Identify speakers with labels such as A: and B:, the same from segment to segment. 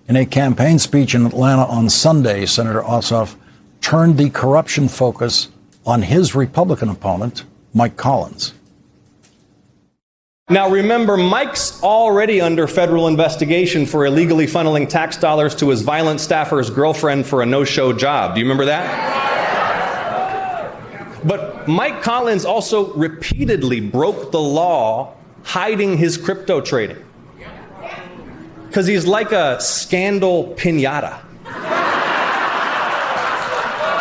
A: In a campaign speech in Atlanta on Sunday, Senator Ossoff turned the corruption focus on his Republican opponent, Mike Collins.
B: Now, remember, Mike's already under federal investigation for illegally funneling tax dollars to his violent staffer's girlfriend for a no-show job. Do you remember that? But Mike Collins also repeatedly broke the law hiding his crypto trading. Because he's like a scandal piñata.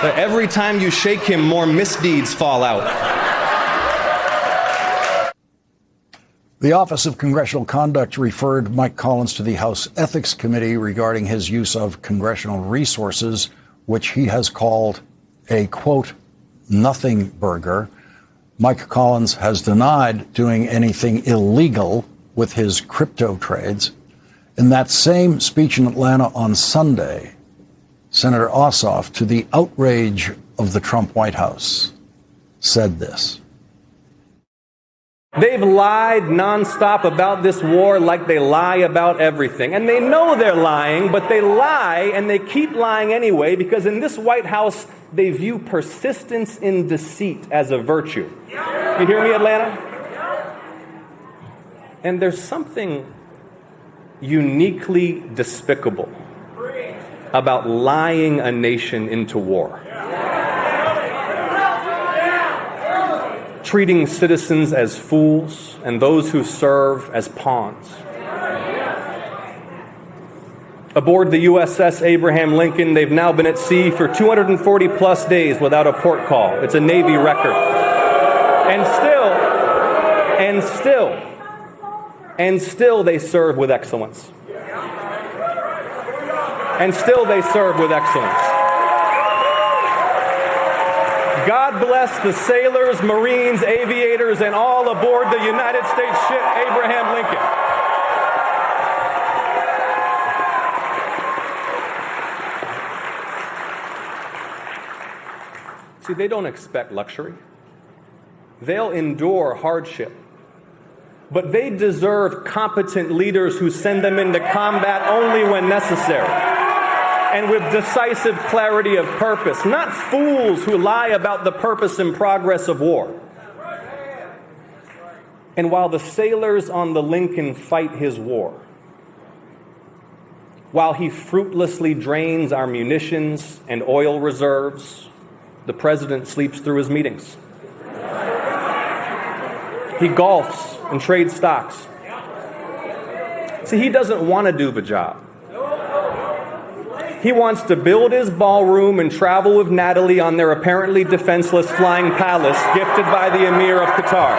B: But every time you shake him, more misdeeds fall out.
A: The Office of Congressional Conduct referred Mike Collins to the House Ethics Committee regarding his use of congressional resources, which he has called a, quote, nothing burger. Mike Collins has denied doing anything illegal with his crypto trades. In that same speech in Atlanta on Sunday, Senator Ossoff, to the outrage of the Trump White House, said this.
B: They've lied nonstop about this war like they lie about everything. And they know they're lying, but they lie and they keep lying anyway because in this White House, they view persistence in deceit as a virtue. You hear me, Atlanta? And there's something uniquely despicable about lying a nation into war. Treating citizens as fools and those who serve as pawns. Aboard the USS Abraham Lincoln, they've now been at sea for 240 plus days without a port call. It's a Navy record. And still they serve with excellence. And still they serve with excellence. God bless the sailors, Marines, aviators, and all aboard the United States ship Abraham Lincoln. See, they don't expect luxury. They'll endure hardship. But they deserve competent leaders who send them into combat only when necessary. And with decisive clarity of purpose, not fools who lie about the purpose and progress of war. And while the sailors on the Lincoln fight his war, while he fruitlessly drains our munitions and oil reserves, the president sleeps through his meetings. He golfs and trades stocks. See, he doesn't want to do the job. He wants to build his ballroom and travel with Natalie on their apparently defenseless flying palace gifted by the Emir of Qatar.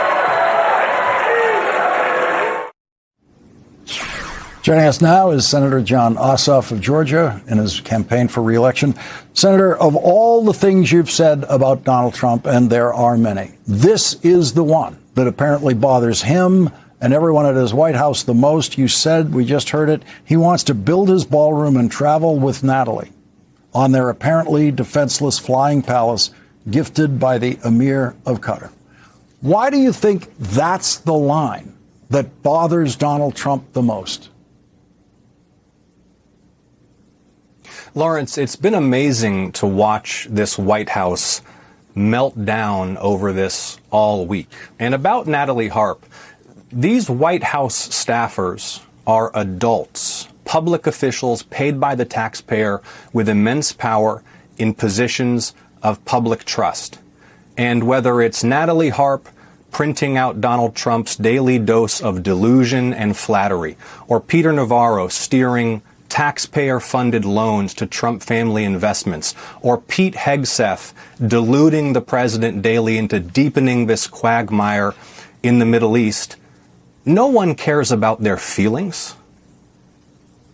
A: Joining us now is Senator Jon Ossoff of Georgia in his campaign for re-election. Senator, of all the things you've said about Donald Trump, and there are many, this is the one that apparently bothers him and everyone at his White House the most. You said, we just heard it, he wants to build his ballroom and travel with Natalie on their apparently defenseless flying palace gifted by the Emir of Qatar. Why do you think that's the line that bothers Donald Trump the most?
C: Lawrence, it's been amazing to watch this White House melt down over this all week. And about Natalie Harp, these White House staffers are adults, public officials paid by the taxpayer with immense power in positions of public trust. And whether it's Natalie Harp printing out Donald Trump's daily dose of delusion and flattery, or Peter Navarro steering taxpayer-funded loans to Trump family investments, or Pete Hegseth deluding the president daily into deepening this quagmire in the Middle East, no one cares about their feelings.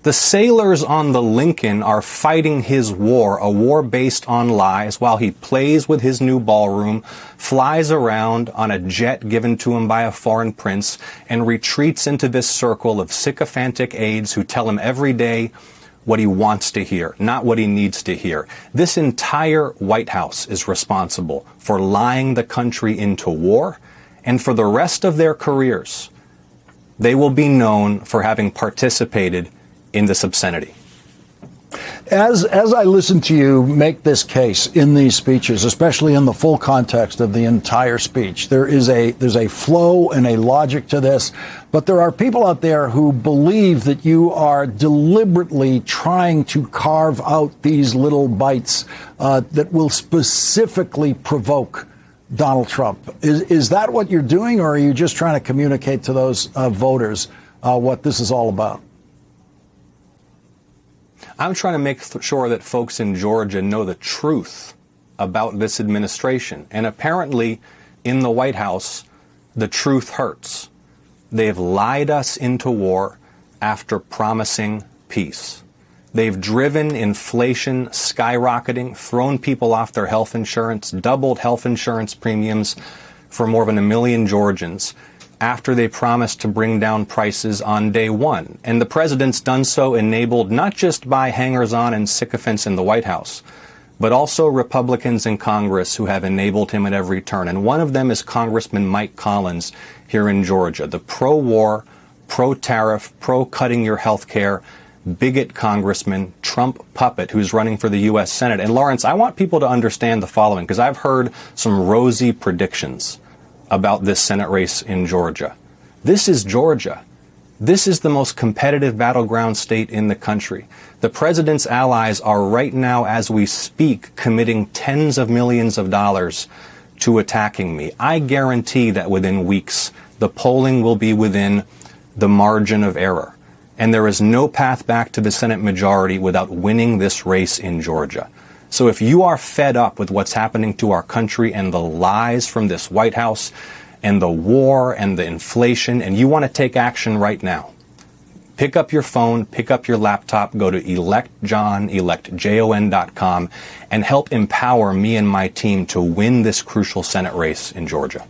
C: The sailors on the Lincoln are fighting his war, a war based on lies, while he plays with his new ballroom, flies around on a jet given to him by a foreign prince, and retreats into this circle of sycophantic aides who tell him every day what he wants to hear, not what he needs to hear. This entire White House is responsible for lying the country into war, and for the rest of their careers, they will be known for having participated in this obscenity.
A: As I listen to you make this case in these speeches, especially in the full context of the entire speech, there's a flow and a logic to this. But there are people out there who believe that you are deliberately trying to carve out these little bites that will specifically provoke Donald Trump. Is that what you're doing, or are you just trying to communicate to those voters what this is all about?
C: I'm trying to make sure that folks in Georgia know the truth about this administration. And apparently, in the White House, the truth hurts. They've lied us into war after promising peace. They've driven inflation skyrocketing, thrown people off their health insurance, doubled health insurance premiums for more than 1 million Georgians after they promised to bring down prices on day one. And the president's done so enabled not just by hangers-on and sycophants in the White House, but also Republicans in Congress who have enabled him at every turn. And one of them is Congressman Mike Collins here in Georgia, the pro-war, pro-tariff, pro-cutting your health care, bigot congressman, Trump puppet who's running for the U.S. Senate. And Lawrence, I want people to understand the following, because I've heard some rosy predictions about this Senate race in Georgia. This is Georgia. This is the most competitive battleground state in the country. The president's allies are right now, as we speak, committing tens of millions of dollars to attacking me. I guarantee that within weeks, the polling will be within the margin of error. And there is no path back to the Senate majority without winning this race in Georgia. So if you are fed up with what's happening to our country and the lies from this White House and the war and the inflation, and you want to take action right now, pick up your phone, pick up your laptop, go to electjon.com, and help empower me and my team to win this crucial Senate race in Georgia.